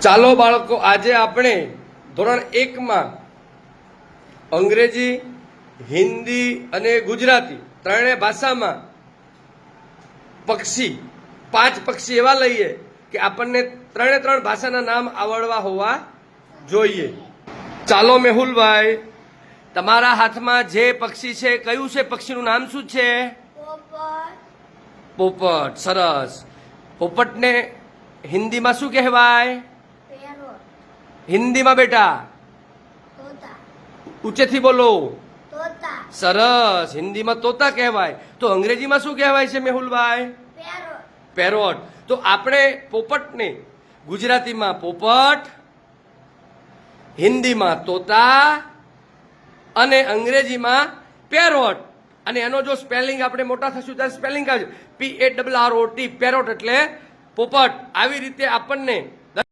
ચાલો બાળકો, આજે આપણે ધોરણ 1 માં અંગ્રેજી, હિન્દી અને ગુજરાતી ત્રણેય ભાષામાં પક્ષી 5 પક્ષી એવા લઈએ કે આપણને ત્રણે ત્રણ ભાષાના નામ આવડવા હોવા જોઈએ. ચાલો મેહુલભાઈ, તમારા હાથમાં જે પક્ષી છે કયું છે? પક્ષીનું નામ શું છે? પોપટ. સરસ. પોપટને હિન્દીમાં શું કહેવાય? હિન્દીમાં બેટા ઊંચેથી બોલો. સરસ. હિન્દીમાં તોતા કહેવાય. તો અંગ્રેજીમાં શું કહેવાય છે મેહુલભાઈ? પેરોટ. તો આપણે પોપટને ગુજરાતીમાં પોપટ, હિન્દીમાં તોતા અને અંગ્રેજીમાં પેરોટ. અને એનો જો સ્પેલિંગ આપણે મોટા થશું ત્યારે સ્પેલિંગ આવશે PARROT, પેરોટ એટલે પોપટ. આવી રીતે આપણને